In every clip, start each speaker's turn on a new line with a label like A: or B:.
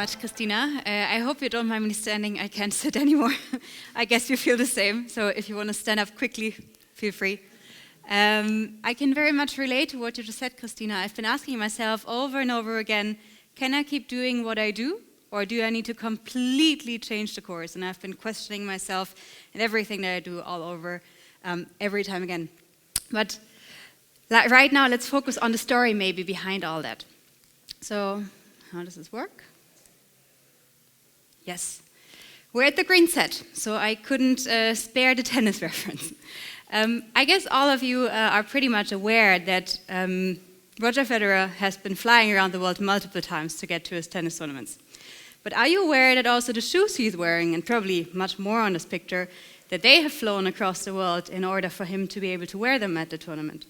A: much, Christina. I hope you don't mind me standing. I can't sit anymore. I guess you feel the same. So if you want to stand up quickly, feel free. I can very much relate to what you just said, Christina. I've been asking myself over and over again, can I keep doing what I do? Or do I need to completely change the course? And I've been questioning myself and everything that I do all over every time again. But right now, let's focus on the story maybe behind all that. So, how does this work? Yes. We're at the green set, so I couldn't spare the tennis reference. I guess all of you are pretty much aware that Roger Federer has been flying around the world multiple times to get to his tennis tournaments. But are you aware that also the shoes he's wearing, and probably much more on this picture, that they have flown across the world in order for him to be able to wear them at the tournament?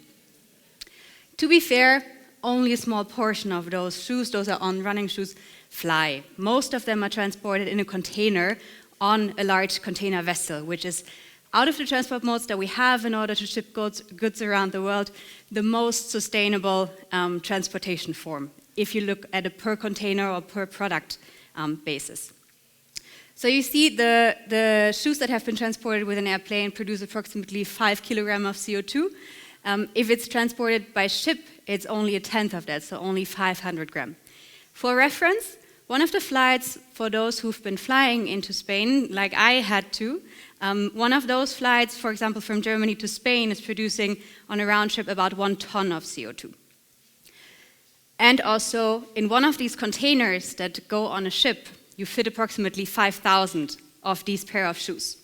A: To be fair, only a small portion of those shoes, those are on running shoes, fly. Most of them are transported in a container on a large container vessel, which is out of the transport modes that we have in order to ship goods around the world, the most sustainable transportation form, if you look at a per container or per product basis. So you see the shoes that have been transported with an airplane produce approximately 5 kilograms of CO2. If it's transported by ship, it's only a tenth of that, so only 500 grams. For reference, one of the flights for those who've been flying into Spain, like I had to, one of those flights, for example, from Germany to Spain is producing on a round trip about 1 ton of CO2. And also, in one of these containers that go on a ship, you fit approximately 5,000 of these pair of shoes.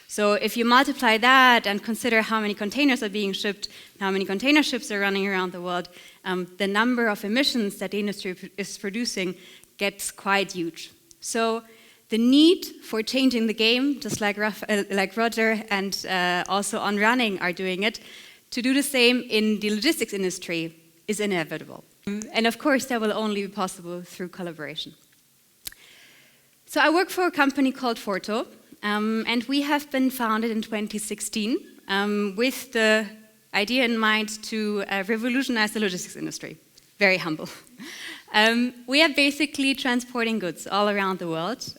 A: So if you multiply that and consider how many containers are being shipped, how many container ships are running around the world, the number of emissions that the industry is producing gets quite huge. So the need for changing the game, just like Roger and also on running are doing it, to do the same in the logistics industry is inevitable. And of course, that will only be possible through collaboration. So I work for a company called Forto, and we have been founded in 2016 with the idea in mind to revolutionize the logistics industry. Very humble. We are basically transporting goods all around the world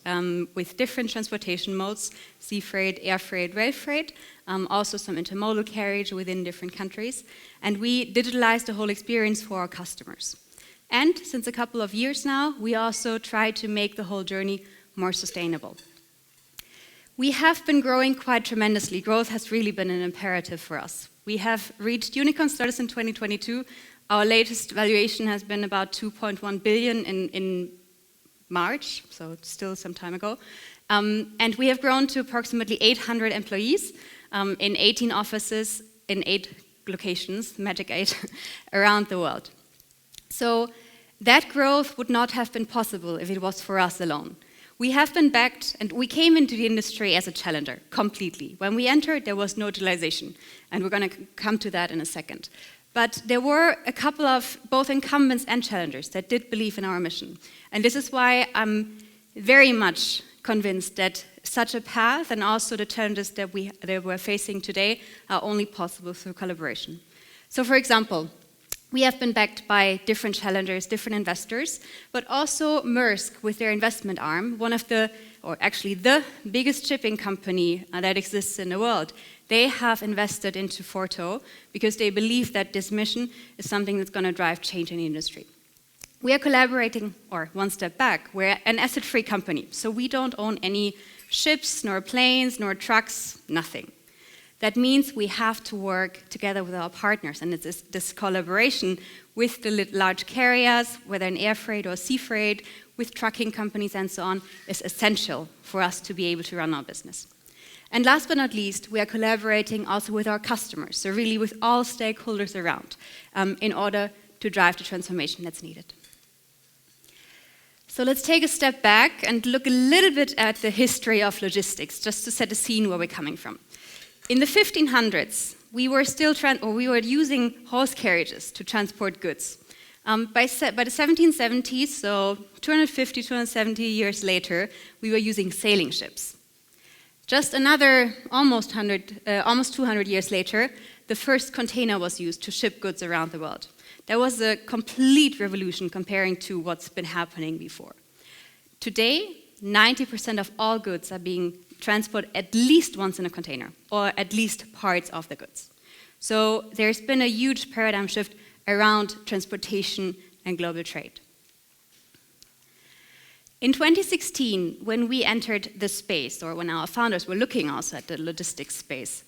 A: with different transportation modes, sea freight, air freight, rail freight, also some intermodal carriage within different countries. And we digitalize the whole experience for our customers. And since a couple of years now, we also try to make the whole journey more sustainable. We have been growing quite tremendously. Growth has really been an imperative for us. We have reached unicorn status in 2022. Our latest valuation has been about 2.1 billion in March, so it's still some time ago. And we have grown to approximately 800 employees in 18 offices in 8 locations, magic 8, around the world. So that growth would not have been possible if it was for us alone. We have been backed, and we came into the industry as a challenger, completely. When we entered, there was no digitalization, and we're going to come to that in a second. But there were a couple of both incumbents and challengers that did believe in our mission. And this is why I'm very much convinced that such a path and also the challenges that we're facing today are only possible through collaboration. So for example, we have been backed by different challengers, different investors, but also Maersk with their investment arm, one of the, or actually the biggest shipping company that exists in the world. They have invested into Forto because they believe that this mission is something that's going to drive change in the industry. We are collaborating, or one step back, we're an asset-free company, so we don't own any ships, nor planes, nor trucks, nothing. That means we have to work together with our partners, and it's this collaboration with the large carriers, whether in air freight or sea freight, with trucking companies and so on, is essential for us to be able to run our business. And last but not least, we are collaborating also with our customers, so really with all stakeholders around, in order to drive the transformation that's needed. So let's take a step back and look a little bit at the history of logistics, just to set the scene where we're coming from. In the 1500s, we were using horse carriages to transport goods. By the 1770s, so 270 years later, we were using sailing ships. Just another almost 200 years later, the first container was used to ship goods around the world. That was a complete revolution comparing to what's been happening before. Today, 90% of all goods are being transported at least once in a container, or at least parts of the goods. So there's been a huge paradigm shift around transportation and global trade. In 2016, when we entered the space, or when our founders were looking also at the logistics space,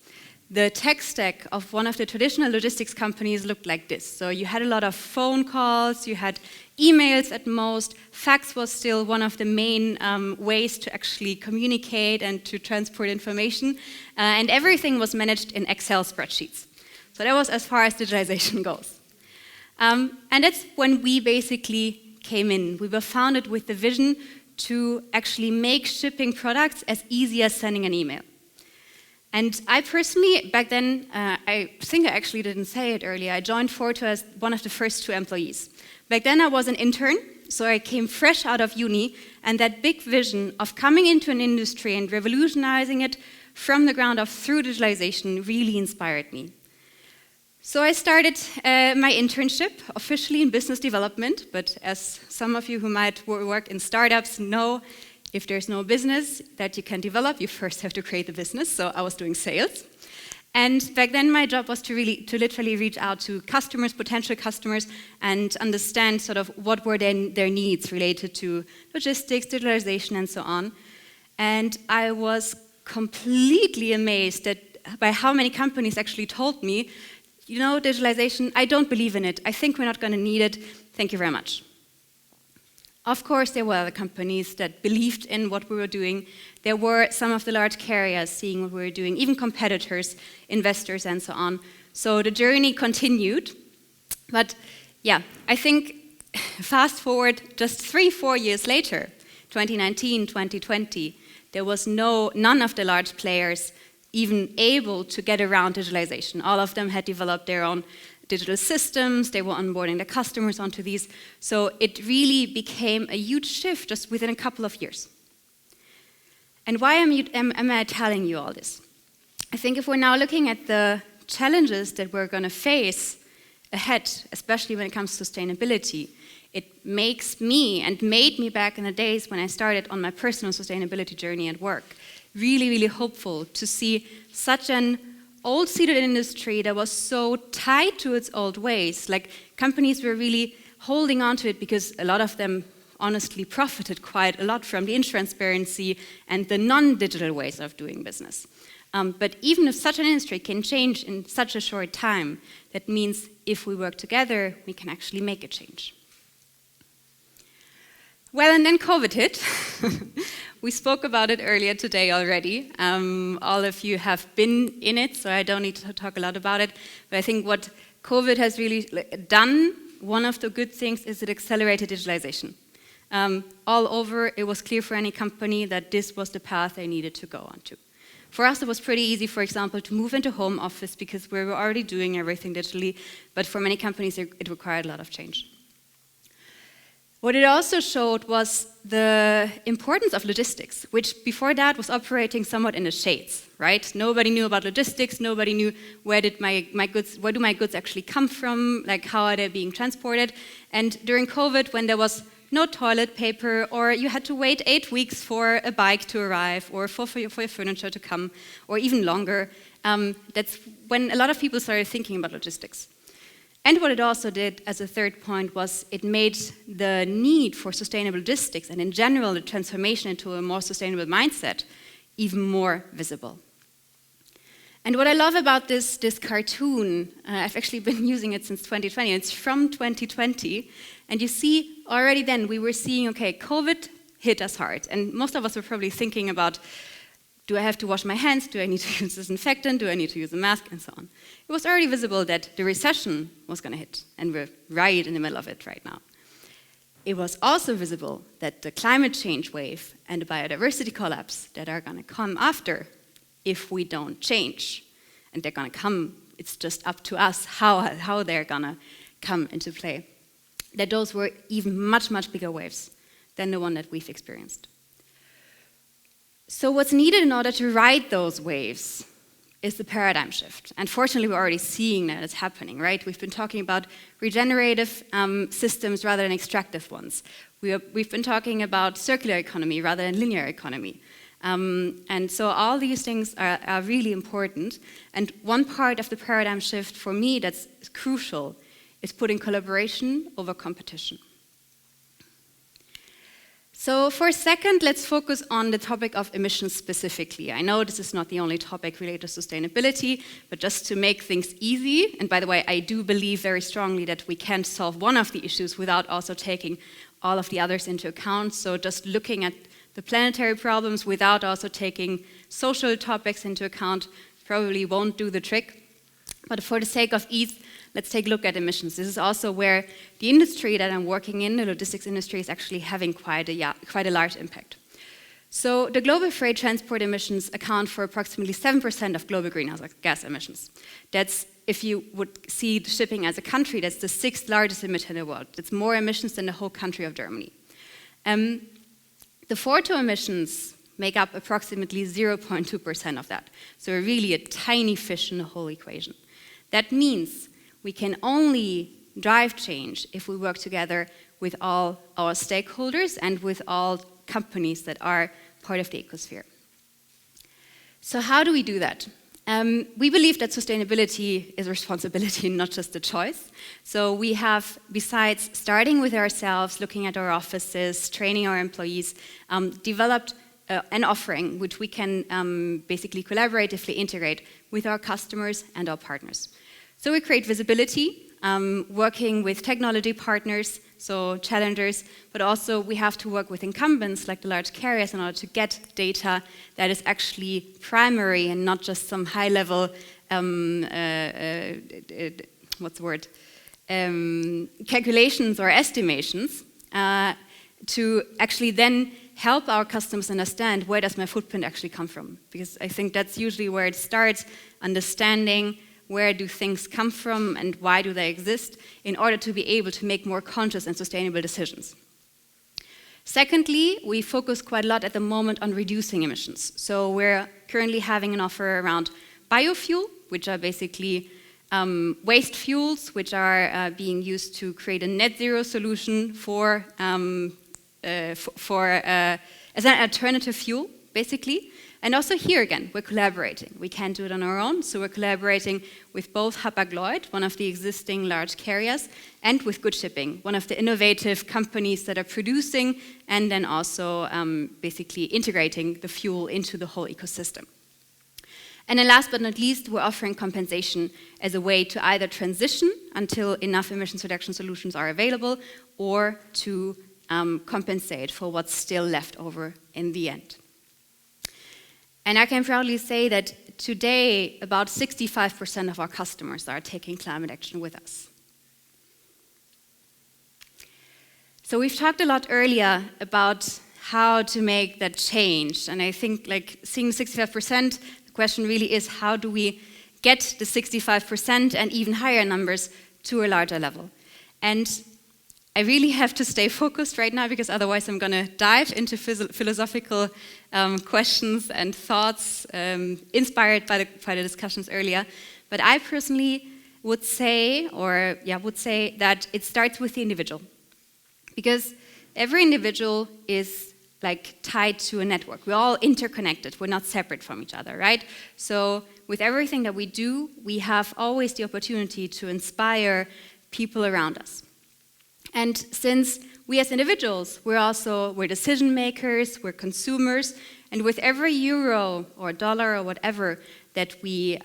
A: the tech stack of one of the traditional logistics companies looked like this. So you had a lot of phone calls, you had emails at most, fax was still one of the main ways to actually communicate and to transport information, and everything was managed in Excel spreadsheets. So that was as far as digitalization goes. And that's when we basically came in. We were founded with the vision to actually make shipping products as easy as sending an email. And I personally, back then, I think I actually didn't say it earlier, I joined Forto as one of the first 2 employees. Back then I was an intern, so I came fresh out of uni, and that big vision of coming into an industry and revolutionizing it from the ground up through digitalization really inspired me. So I started my internship officially in business development, but as some of you who might work in startups know, if there's no business that you can develop, you first have to create the business. So I was doing sales. And back then my job was to literally reach out to customers, potential customers, and understand sort of what were their needs related to logistics, digitalization, and so on. And I was completely amazed by how many companies actually told me, you know, digitalization, I don't believe in it. I think we're not going to need it. Thank you very much. Of course, there were other companies that believed in what we were doing. There were some of the large carriers seeing what we were doing, even competitors, investors, and so on. So the journey continued. But yeah, I think fast forward just 3-4 years later, 2019, 2020, there was none of the large players even able to get around digitalization. All of them had developed their own digital systems, they were onboarding their customers onto these. So it really became a huge shift just within a couple of years. And why am I telling you all this? I think if we're now looking at the challenges that we're going to face ahead, especially when it comes to sustainability, it makes me, and made me back in the days when I started on my personal sustainability journey at work, really, really hopeful to see such an old-seated industry that was so tied to its old ways. Like, companies were really holding on to it because a lot of them honestly profited quite a lot from the intransparency and the non-digital ways of doing business. But even if such an industry can change in such a short time, that means if we work together, we can actually make a change. Well, and then COVID hit. We spoke about it earlier today already. All of you have been in it, so I don't need to talk a lot about it. But I think what COVID has really done, one of the good things is it accelerated digitalization. All over, it was clear for any company that this was the path they needed to go on to. For us, it was pretty easy, for example, to move into home office because we were already doing everything digitally. But for many companies, it required a lot of change. What it also showed was the importance of logistics, which before that was operating somewhat in the shades, right? Nobody knew about logistics, nobody knew where do my goods actually come from, like how are they being transported. And during COVID, when there was no toilet paper, or you had to wait 8 weeks for a bike to arrive, or for your furniture to come, or even longer, that's when a lot of people started thinking about logistics. And what it also did, as a third point, was it made the need for sustainable logistics, and in general the transformation into a more sustainable mindset, even more visible. And what I love about this cartoon, I've actually been using it since 2020, it's from 2020, and you see already then we were seeing, okay, COVID hit us hard, and most of us were probably thinking about, do I have to wash my hands? Do I need to use disinfectant? Do I need to use a mask? And so on. It was already visible that the recession was going to hit, and we're right in the middle of it right now. It was also visible that the climate change wave and the biodiversity collapse that are going to come after if we don't change. And they're going to come, it's just up to us how they're going to come into play. That those were even much, much bigger waves than the one that we've experienced. So what's needed in order to ride those waves is the paradigm shift. And fortunately, we're already seeing that it's happening, right? We've been talking about regenerative systems rather than extractive ones. We've been talking about circular economy rather than linear economy. And so all these things are really important. And one part of the paradigm shift for me that's crucial is putting collaboration over competition. So for a second, let's focus on the topic of emissions specifically. I know this is not the only topic related to sustainability, but just to make things easy, and by the way, I do believe very strongly that we can't solve one of the issues without also taking all of the others into account. So just looking at the planetary problems without also taking social topics into account probably won't do the trick. But for the sake of ease, let's take a look at emissions. This is also where the industry that I'm working in, the logistics industry, is actually having quite a large impact. So the global freight transport emissions account for approximately 7% of global greenhouse gas emissions. That's, if you would see shipping as a country, that's the 6th largest emitter in the world. It's more emissions than the whole country of Germany. The Forto emissions make up approximately 0.2% of that. So we're really a tiny fish in the whole equation. That means we can only drive change if we work together with all our stakeholders and with all companies that are part of the ecosphere. So how do we do that? We believe that sustainability is a responsibility, not just a choice. So we have, besides starting with ourselves, looking at our offices, training our employees, developed an offering which we can basically collaboratively integrate with our customers and our partners. So we create visibility, working with technology partners, so challengers, but also we have to work with incumbents like the large carriers in order to get data that is actually primary and not just some high-level, calculations or estimations, to actually then help our customers understand where does my footprint actually come from. Because I think that's usually where it starts, understanding where do things come from and why do they exist in order to be able to make more conscious and sustainable decisions. Secondly, we focus quite a lot at the moment on reducing emissions. So we're currently having an offer around biofuel, which are basically waste fuels, which are being used to create a net zero solution as an alternative fuel, basically. And also here again, we're collaborating. We can't do it on our own, so we're collaborating with both Hapag-Lloyd, one of the existing large carriers, and with Good Shipping, one of the innovative companies that are producing and then also basically integrating the fuel into the whole ecosystem. And then last but not least, we're offering compensation as a way to either transition until enough emissions reduction solutions are available or to compensate for what's still left over in the end. And I can proudly say that today, about 65% of our customers are taking climate action with us. So we've talked a lot earlier about how to make that change. And I think like seeing 65%, the question really is how do we get the 65% and even higher numbers to a larger level? And I really have to stay focused right now because otherwise I'm going to dive into philosophical questions and thoughts inspired by the discussions earlier. But I personally would say that it starts with the individual. Because every individual is like tied to a network. We're all interconnected. We're not separate from each other, right? So with everything that we do, we have always the opportunity to inspire people around us. And since we as individuals, we're decision makers, we're consumers, and with every euro or dollar or whatever that we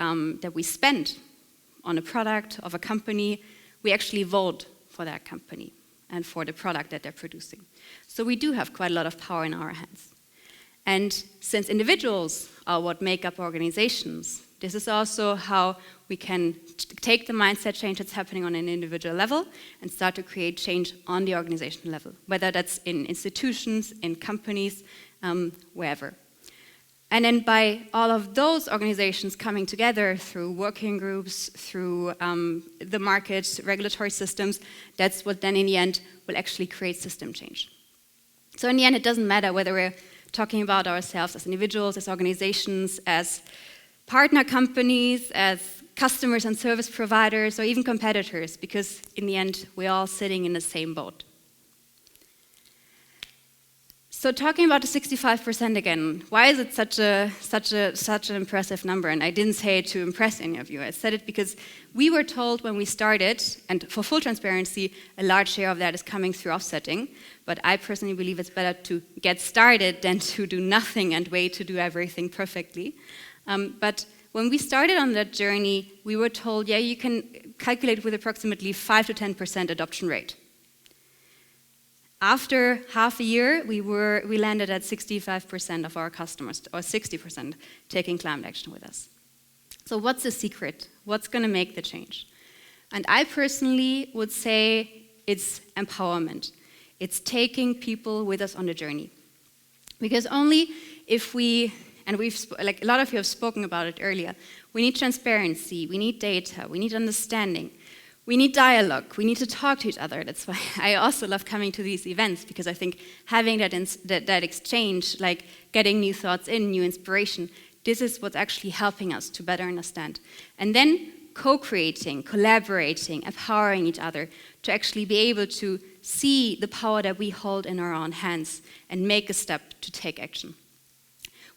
A: spend on a product of a company, we actually vote for that company and for the product that they're producing. So we do have quite a lot of power in our hands. And since individuals are what make up organizations, this is also how we can take the mindset change that's happening on an individual level and start to create change on the organizational level, whether that's in institutions, in companies, wherever. And then by all of those organizations coming together through working groups, through the market, regulatory systems, that's what then in the end will actually create system change. So in the end, it doesn't matter whether we're talking about ourselves as individuals, as organizations, as partner companies, as customers and service providers, or even competitors, because in the end, we're all sitting in the same boat. So talking about the 65% again, why is it such an impressive number? And I didn't say it to impress any of you. I said it because we were told when we started, and for full transparency, a large share of that is coming through offsetting. But I personally believe it's better to get started than to do nothing and wait to do everything perfectly. But when we started on that journey, we were told, yeah, you can calculate with approximately 5 to 10% adoption rate. After half a year, we landed at 65% of our customers, or 60%, taking climate action with us. So what's the secret? What's going to make the change? And I personally would say it's empowerment. It's taking people with us on the journey. Because only if we, and like a lot of you have spoken about it earlier, we need transparency, we need data, we need understanding. We need dialogue, we need to talk to each other. That's why I also love coming to these events, because I think having that exchange, like getting new thoughts in, new inspiration, this is what's actually helping us to better understand. And then co-creating, collaborating, empowering each other to actually be able to see the power that we hold in our own hands and make a step to take action.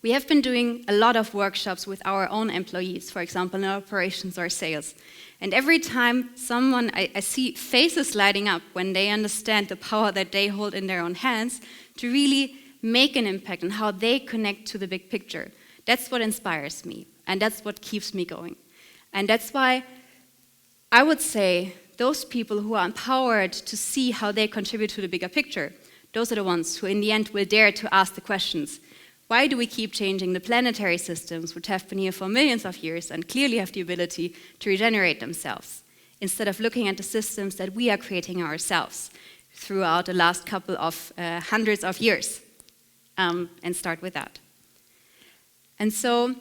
A: We have been doing a lot of workshops with our own employees, for example, in operations or sales. And every time I see faces lighting up when they understand the power that they hold in their own hands to really make an impact on how they connect to the big picture. That's what inspires me, and that's what keeps me going. And that's why I would say those people who are empowered to see how they contribute to the bigger picture, those are the ones who in the end will dare to ask the questions. Why do we keep changing the planetary systems, which have been here for millions of years and clearly have the ability to regenerate themselves, instead of looking at the systems that we are creating ourselves throughout the last couple of hundreds of years? And start with that. And so,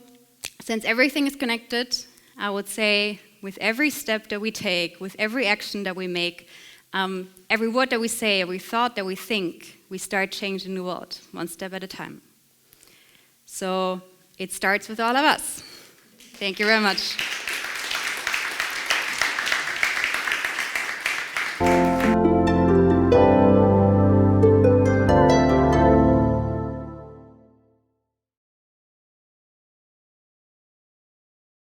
A: since everything is connected, I would say with every step that we take, with every action that we make, every word that we say, every thought that we think, we start changing the world, one step at a time. So it starts with all of us. Thank you very much.